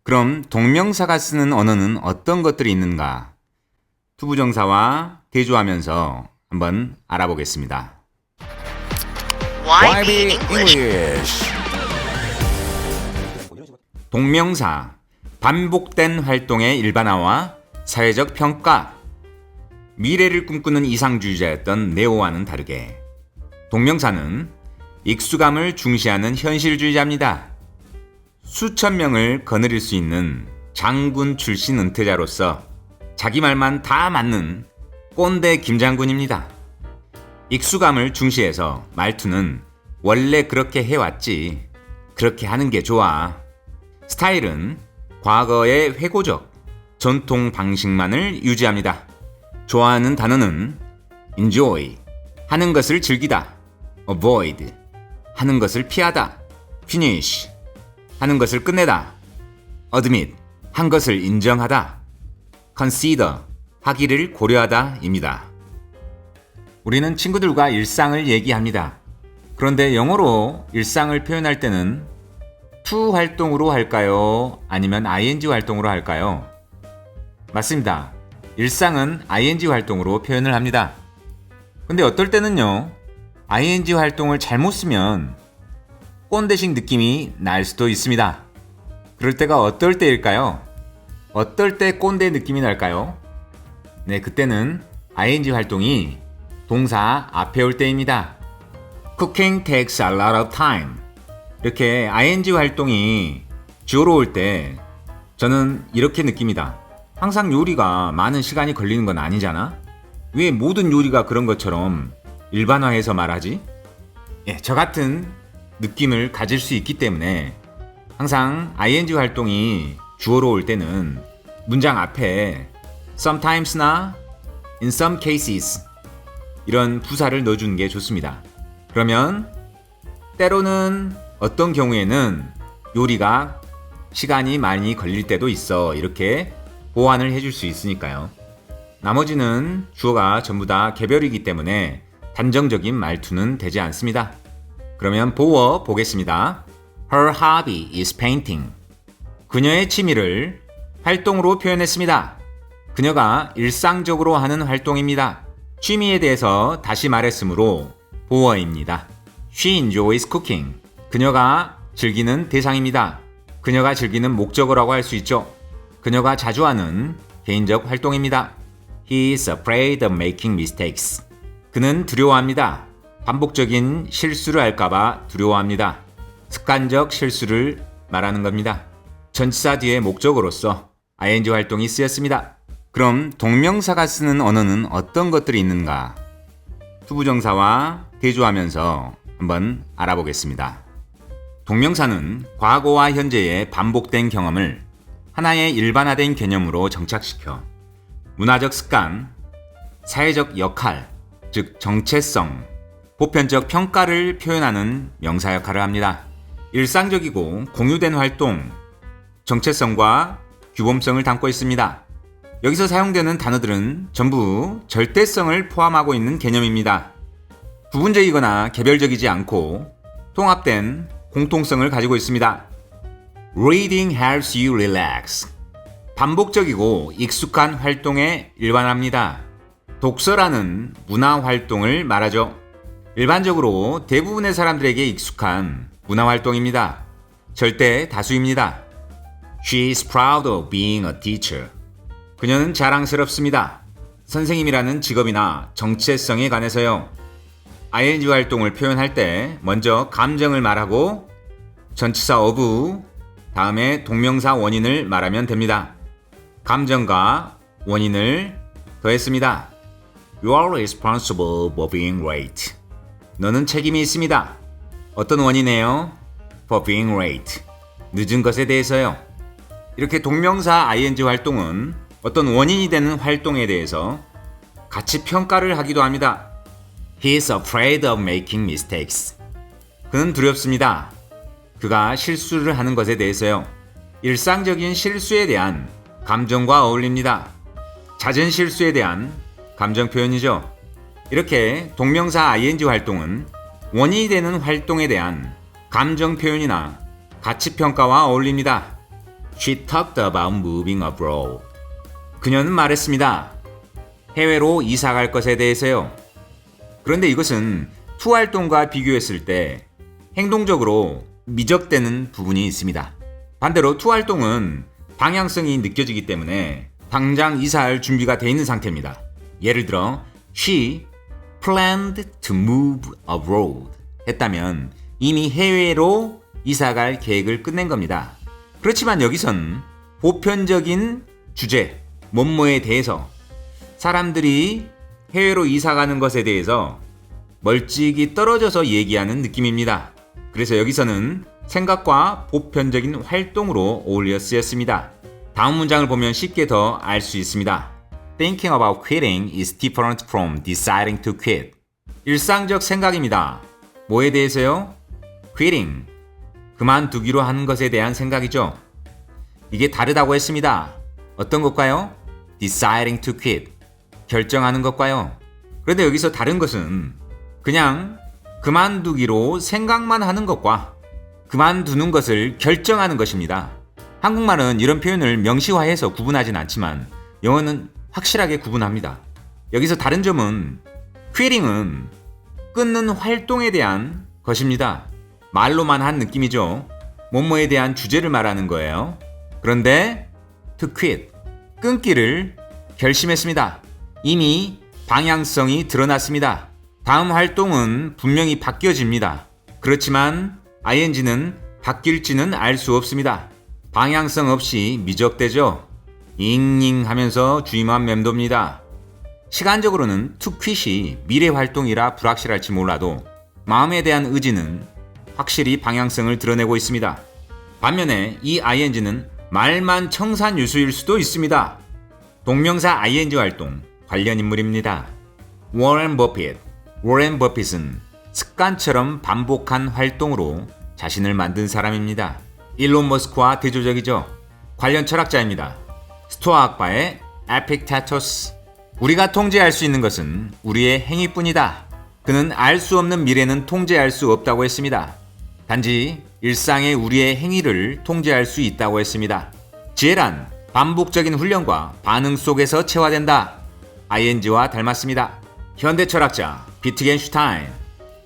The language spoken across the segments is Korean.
그럼 동명사가 쓰는 언어는 어떤 것들이 있는가? 투부정사와 대조하면서 한번 알아보겠습니다. YB English. 동명사, 반복된 활동의 일반화와 사회적 평가. 미래를 꿈꾸는 이상주의자였던 네오와는 다르게 동명사는 익숙함을 중시하는 현실주의자입니다. 수천 명을 거느릴 수 있는 장군 출신 은퇴자로서 자기 말만 다 맞는 꼰대 김장군입니다. 익숙함을 중시해서 말투는 원래 그렇게 해왔지, 그렇게 하는 게 좋아. 스타일은 과거의 회고적, 전통 방식만을 유지합니다. 좋아하는 단어는 enjoy, 하는 것을 즐기다, avoid, 하는 것을 피하다, finish, 하는 것을 끝내다, admit, 한 것을 인정하다, consider, 하기를 고려하다입니다. 우리는 친구들과 일상을 얘기합니다. 그런데 영어로 일상을 표현할 때는 to 활동으로 할까요? 아니면 ing 활동으로 할까요? 맞습니다. 일상은 ing 활동으로 표현을 합니다. 근데 어떨 때는요, ing 활동을 잘못 쓰면 꼰대식 느낌이 날 수도 있습니다. 그럴 때가 어떨 때일까요? 어떨 때 꼰대 느낌이 날까요? 네, 그때는 ing 활동이 동사 앞에 올 때입니다. Cooking takes a lot of time. 이렇게 ing 활동이 주어로 올 때 저는 이렇게 느낍니다. 항상 요리가 많은 시간이 걸리는 건 아니잖아? 왜 모든 요리가 그런 것처럼 일반화해서 말하지? 예, 저 같은 느낌을 가질 수 있기 때문에 항상 ing 활동이 주어로 올 때는 문장 앞에 sometimes나 in some cases 이런 부사를 넣어주는 게 좋습니다. 그러면 때로는 어떤 경우에는 요리가 시간이 많이 걸릴 때도 있어, 이렇게 보완을 해줄 수 있으니까요. 나머지는 주어가 전부 다 개별이기 때문에 단정적인 말투는 되지 않습니다. 그러면 보어 보겠습니다. Her hobby is painting. 그녀의 취미를 활동으로 표현했습니다. 그녀가 일상적으로 하는 활동입니다. 취미에 대해서 다시 말했으므로 보어입니다. She enjoys cooking. 그녀가 즐기는 대상입니다. 그녀가 즐기는 목적어라고 할 수 있죠. 그녀가 자주 하는 개인적 활동입니다. He is afraid of making mistakes. 그는 두려워합니다. 반복적인 실수를 할까봐 두려워합니다. 습관적 실수를 말하는 겁니다. 전치사 뒤에 목적어로서 ing 활동이 쓰였습니다. 그럼 동명사가 쓰는 언어는 어떤 것들이 있는가? 투부정사와 대조하면서 한번 알아보겠습니다. 동명사는 과거와 현재의 반복된 경험을 하나의 일반화된 개념으로 정착시켜 문화적 습관, 사회적 역할, 즉 정체성, 보편적 평가를 표현하는 명사 역할을 합니다. 일상적이고 공유된 활동, 정체성과 규범성을 담고 있습니다. 여기서 사용되는 단어들은 전부 절대성을 포함하고 있는 개념입니다. 부분적이거나 개별적이지 않고 통합된 공통성을 가지고 있습니다. Reading helps you relax. 반복적이고 익숙한 활동에 일반합니다. 독서라는 문화 활동을 말하죠. 일반적으로 대부분의 사람들에게 익숙한 문화 활동입니다. 절대 다수입니다. She is proud of being a teacher. 그녀는 자랑스럽습니다. 선생님이라는 직업이나 정체성에 관해서요. ing 활동을 표현할 때 먼저 감정을 말하고 전치사 of, 다음에 동명사 원인을 말하면 됩니다. 감정과 원인을 더했습니다. You are responsible for being late. 너는 책임이 있습니다. 어떤 원인이에요? For being late. 늦은 것에 대해서요. 이렇게 동명사 ing 활동은 어떤 원인이 되는 활동에 대해서 같이 평가를 하기도 합니다. He is afraid of making mistakes. 그는 두렵습니다. 그가 실수를 하는 것에 대해서요. 일상적인 실수에 대한 감정과 어울립니다. 잦은 실수에 대한 감정 표현이죠. 이렇게 동명사 ing 활동은 원인이 되는 활동에 대한 감정 표현이나 가치 평가와 어울립니다. She talked about moving abroad. 그녀는 말했습니다. 해외로 이사 갈 것에 대해서요. 그런데 이것은 to 활동과 비교했을 때 행동적으로 미적되는 부분이 있습니다. 반대로 to 활동은 방향성이 느껴지기 때문에 당장 이사할 준비가 돼 있는 상태입니다. 예를 들어 She planned to move abroad 했다면 이미 해외로 이사갈 계획을 끝낸 겁니다. 그렇지만 여기선 보편적인 주제, 뭐뭐에 대해서 사람들이 해외로 이사가는 것에 대해서 멀찍이 떨어져서 얘기하는 느낌입니다. 그래서 여기서는 생각과 보편적인 활동으로 어울려 쓰였습니다. 다음 문장을 보면 쉽게 더 알 수 있습니다. Thinking about quitting is different from deciding to quit. 일상적 생각입니다. 뭐에 대해서요? Quitting. 그만두기로 하는 것에 대한 생각이죠. 이게 다르다고 했습니다. 어떤 것과요? Deciding to quit. 결정하는 것과요. 그런데 여기서 다른 것은 그냥 그만두기로 생각만 하는 것과 그만두는 것을 결정하는 것입니다. 한국말은 이런 표현을 명시화해서 구분하진 않지만 영어는 확실하게 구분합니다. 여기서 다른 점은 quitting은 끊는 활동에 대한 것입니다. 말로만 한 느낌이죠. 뭐뭐에 대한 주제를 말하는 거예요. 그런데 to quit, 끊기를 결심했습니다. 이미 방향성이 드러났습니다. 다음 활동은 분명히 바뀌어집니다. 그렇지만 ing는 바뀔지는 알 수 없습니다. 방향성 없이 미적되죠. 잉잉 하면서 주의만 맴돕니다. 시간적으로는 to quit이 미래 활동이라 불확실할지 몰라도 마음에 대한 의지는 확실히 방향성을 드러내고 있습니다. 반면에 이 ing는 말만 청산유수일 수도 있습니다. 동명사 ing 활동 관련 인물입니다. 워렌 버핏. 워렌 버핏은 습관처럼 반복한 활동으로 자신을 만든 사람입니다. 일론 머스크와 대조적이죠. 관련 철학자입니다. 스토아학파의 에픽테토스. 우리가 통제할 수 있는 것은 우리의 행위뿐이다. 그는 알 수 없는 미래는 통제할 수 없다고 했습니다. 단지 일상의 우리의 행위를 통제할 수 있다고 했습니다. 지혜란 반복적인 훈련과 반응 속에서 체화된다. ing와 닮았습니다. 현대 철학자 비트겐슈타인.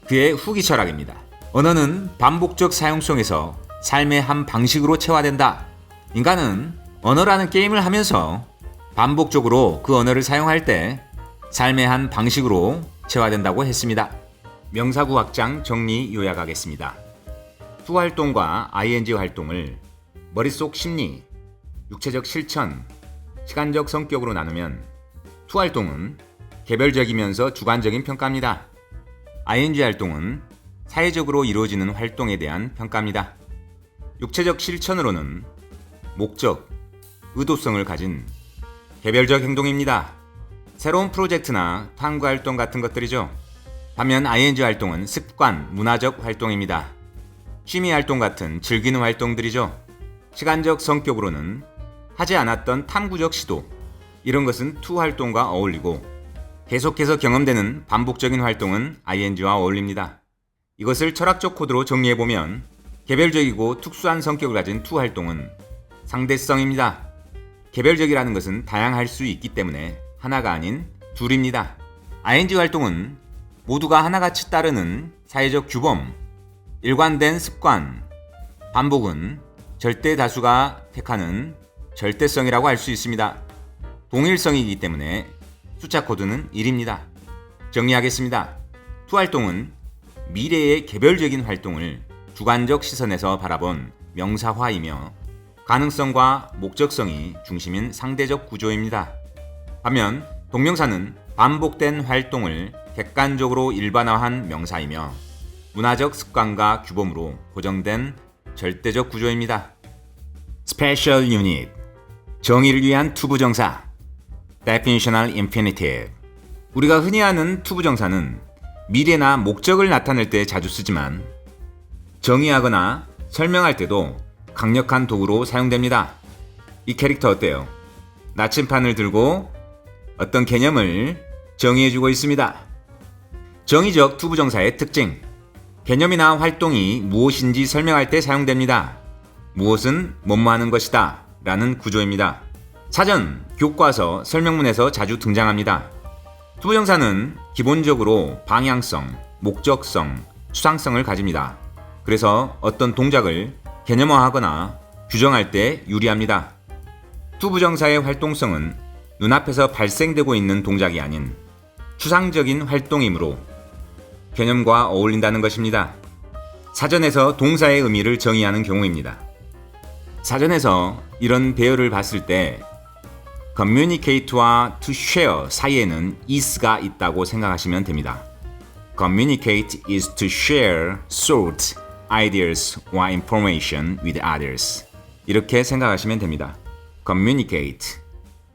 그의 후기 철학입니다. 언어는 반복적 사용성에서 삶의 한 방식으로 체화된다. 인간은 언어라는 게임을 하면서 반복적으로 그 언어를 사용할 때 삶의 한 방식으로 체화된다고 했습니다. 명사구 확장 정리 요약하겠습니다. to 활동과 ing 활동을 머릿속 심리, 육체적 실천, 시간적 성격으로 나누면 to 활동은 개별적이면서 주관적인 평가입니다. ing 활동은 사회적으로 이루어지는 활동에 대한 평가입니다. 육체적 실천으로는 목적, 의도성을 가진 개별적 행동입니다. 새로운 프로젝트나 탐구 활동 같은 것들이죠. 반면 ing 활동은 습관, 문화적 활동입니다. 취미 활동 같은 즐기는 활동들이죠. 시간적 성격으로는 하지 않았던 탐구적 시도, 이런 것은 to 활동과 어울리고 계속해서 경험되는 반복적인 활동은 ing와 어울립니다. 이것을 철학적 코드로 정리해보면 개별적이고 특수한 성격을 가진 to 활동은 상대성입니다. 개별적이라는 것은 다양할 수 있기 때문에 하나가 아닌 둘입니다. ing 활동은 모두가 하나같이 따르는 사회적 규범, 일관된 습관, 반복은 절대 다수가 택하는 절대성이라고 할 수 있습니다. 동일성이기 때문에 숫자 코드는 1입니다. 정리하겠습니다. to 활동은 미래의 개별적인 활동을 주관적 시선에서 바라본 명사화이며 가능성과 목적성이 중심인 상대적 구조입니다. 반면 동명사는 반복된 활동을 객관적으로 일반화한 명사이며 문화적 습관과 규범으로 고정된 절대적 구조입니다. Special Unit, 정의를 위한 투부정사, Definitional Infinitive. 우리가 흔히 아는 투부정사는 미래나 목적을 나타낼 때 자주 쓰지만 정의하거나 설명할 때도 강력한 도구로 사용됩니다. 이 캐릭터 어때요? 나침판을 들고 어떤 개념을 정의해주고 있습니다. 정의적 투부정사의 특징. 개념이나 활동이 무엇인지 설명할 때 사용됩니다. 무엇은 뭐뭐 하는 것이다. 라는 구조입니다. 사전, 교과서, 설명문에서 자주 등장합니다. 투부정사는 기본적으로 방향성, 목적성, 추상성을 가집니다. 그래서 어떤 동작을 개념화하거나 규정할 때 유리합니다. 투부정사의 활동성은 눈앞에서 발생되고 있는 동작이 아닌 추상적인 활동이므로 개념과 어울린다는 것입니다. 사전에서 동사의 의미를 정의하는 경우입니다. 사전에서 이런 배열을 봤을 때 communicate와 to share 사이에는 is가 있다고 생각하시면 됩니다. Communicate is to share thoughts, ideas or information with others. 이렇게 생각하시면 됩니다. Communicate,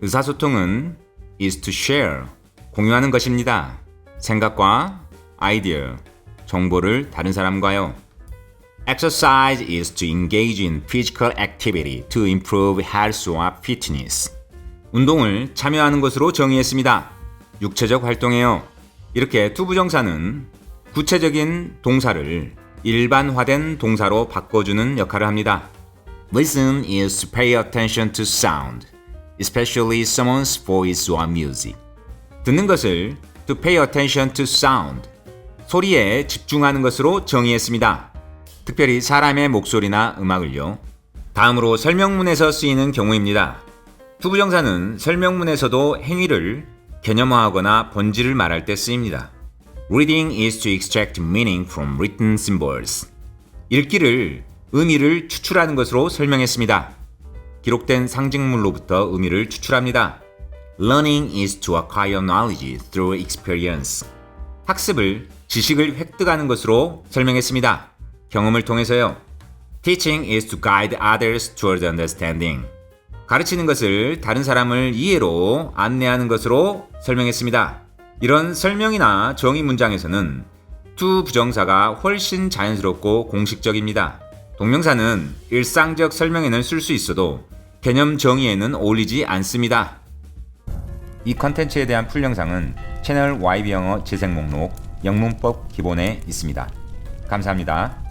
의사소통은 is to share, 공유하는 것입니다. 생각과 아이디어, 정보를 다른 사람과요. Exercise is to engage in physical activity to improve health or fitness. 운동을 참여하는 것으로 정의했습니다. 육체적 활동이에요. 이렇게 투부정사는 구체적인 동사를 일반화된 동사로 바꿔주는 역할을 합니다. Listen is to pay attention to sound, especially someone's voice or music. 듣는 것을 to pay attention to sound, 소리에 집중하는 것으로 정의했습니다. 특별히 사람의 목소리나 음악을요. 다음으로 설명문에서 쓰이는 경우입니다. 투부정사는 설명문에서도 행위를 개념화하거나 본질을 말할 때 쓰입니다. Reading is to extract meaning from written symbols. 읽기를 의미를 추출하는 것으로 설명했습니다. 기록된 상징물로부터 의미를 추출합니다. Learning is to acquire knowledge through experience. 학습을 지식을 획득하는 것으로 설명했습니다. 경험을 통해서요. Teaching is to guide others toward understanding. 가르치는 것을 다른 사람을 이해로 안내하는 것으로 설명했습니다. 이런 설명이나 정의 문장에서는 to 부정사가 훨씬 자연스럽고 공식적입니다. 동명사는 일상적 설명에는 쓸 수 있어도 개념 정의에는 어울리지 않습니다. 이 컨텐츠에 대한 풀 영상은 채널 YB영어 재생 목록 영문법 기본에 있습니다. 감사합니다.